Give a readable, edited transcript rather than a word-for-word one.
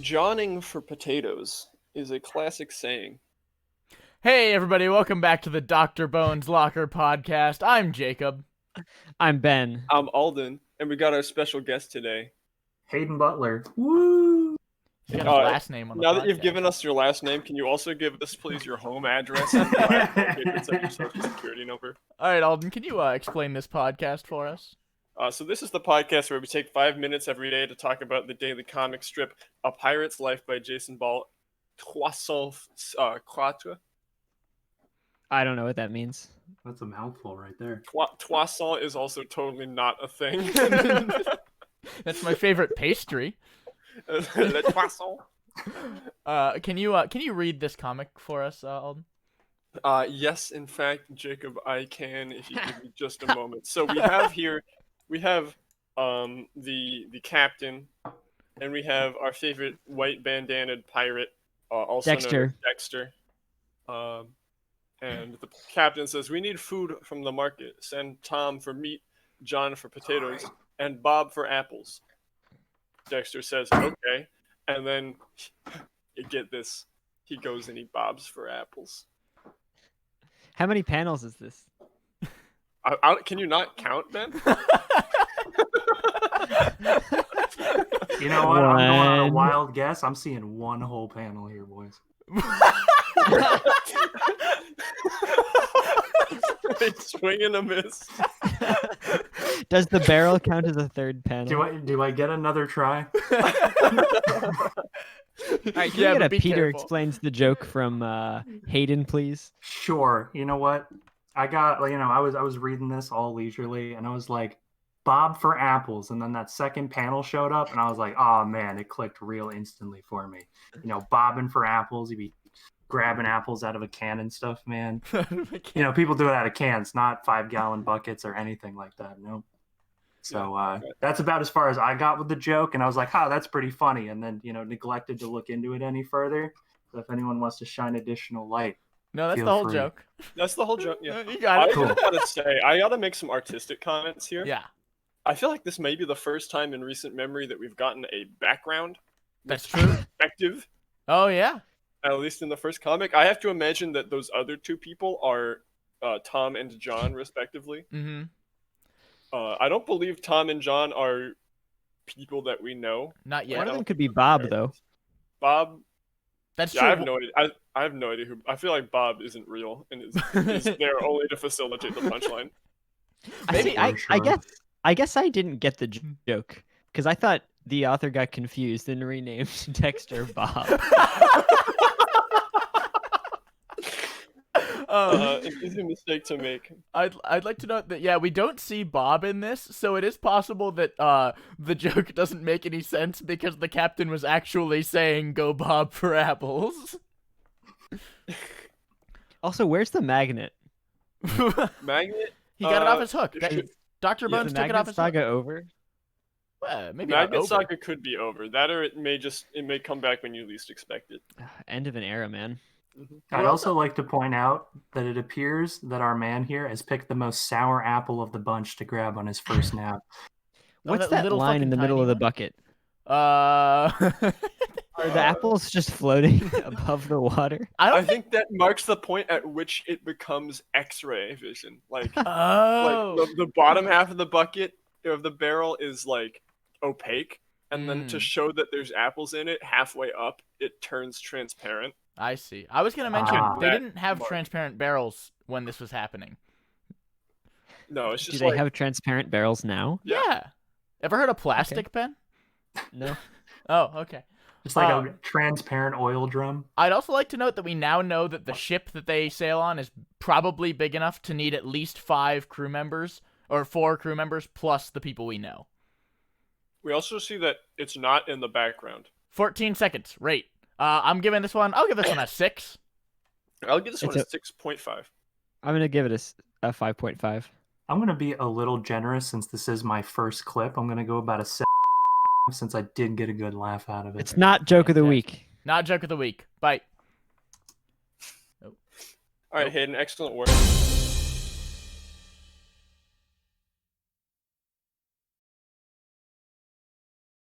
Johning for potatoes is a classic saying. Hey everybody, welcome back to the Dr. Bones Locker podcast. I'm Jacob. I'm Ben. I'm Alden, and we got our special guest today. Hayden Butler. Woo! You got his last name on the Now podcast. that you've given us your last name, can you also give us, please, your home address and the last four digits of your social security number? All right, Alden, can you explain this podcast for us? So this is the podcast where we take 5 minutes every day to talk about the daily comic strip A Pirate's Life by Jason Ball. 304. I don't know what that means. That's a mouthful right there. Croissant is also totally not a thing. That's my favorite pastry. Le croissant. Can you read this comic for us, Alden? Yes, in fact, Jacob, I can if you give me just a moment. So we have the captain, and we have our favorite white bandanaed pirate, also known as Dexter. And the captain says, "We need food from the market. Send Tom for meat, John for potatoes, and Bob for apples." Dexter says, "Okay," and then you get this. He goes and he bobs for apples. How many panels is this? Can you not count, Ben? You know what? I'm going on a wild guess. I'm seeing one whole panel here, boys. Swing and a miss. Does the barrel count as a third panel? Do I get another try? All right, can you get a Peter explains the joke from Hayden, please? Sure. You know what? I was reading this all leisurely, and I was like, Bob for apples, and then that second panel showed up, and I was like, oh man, it clicked real instantly for me. You know, bobbing for apples, you'd be grabbing apples out of a can and stuff, man. You know, people do it out of cans, not 5-gallon buckets or anything like that. No. So that's about as far as I got with the joke, and I was like, that's pretty funny, and then, neglected to look into it any further. So if anyone wants to shine additional light, no, that's the whole joke. That's the whole joke. Yeah, you got it. I gotta say, I gotta make some artistic comments here. Yeah, I feel like this may be the first time in recent memory that we've gotten a background. That's true. Perspective. Oh yeah. At least in the first comic, I have to imagine that those other two people are Tom and John, respectively. Mm-hmm. I don't believe Tom and John are people that we know. Not yet. One of them could be Bob, though. Bob. That's true. I have no idea. I have no idea who. I feel like Bob isn't real and is there only to facilitate the punchline. I guess I didn't get the joke because I thought the author got confused and renamed Dexter Bob. It's an easy mistake to make. I'd like to note that we don't see Bob in this, so it is possible that the joke doesn't make any sense because the captain was actually saying "Go Bob for apples." Also, where's the magnet? Magnet? He got it off his hook. Dr. Bones took it off his saga hook. Over? Maybe Magnet saga could be over. That or it may come back when you least expect it. End of an era, man. I'd also like to point out that it appears that our man here has picked the most sour apple of the bunch to grab on his first nap. What's that that little line in the middle of the bucket? Are Are the apples just floating above the water? I think that marks the point at which it becomes X-ray vision. Like, the bottom half of the bucket of the barrel is like opaque, and then to show that there's apples in it, halfway up, it turns transparent. I see. I was gonna mention they didn't have transparent barrels when this was happening. No, it's just. Do they have transparent barrels now? Yeah. Ever heard of plastic pen? No. Oh, okay. It's like a transparent oil drum. I'd also like to note that we now know that the ship that they sail on is probably big enough to need at least 5 crew members, or 4 crew members, plus the people we know. We also see that it's not in the background. 14 seconds. Rate. I'll give this one a 6. I'll give this one a 6.5. I'm going to give it a 5.5. I'm going to be a little generous since this is my first clip. I'm going to go about a 7 since I did get a good laugh out of it. It's not joke of the week. Not joke of the week. Bye. All right, Hayden, excellent work.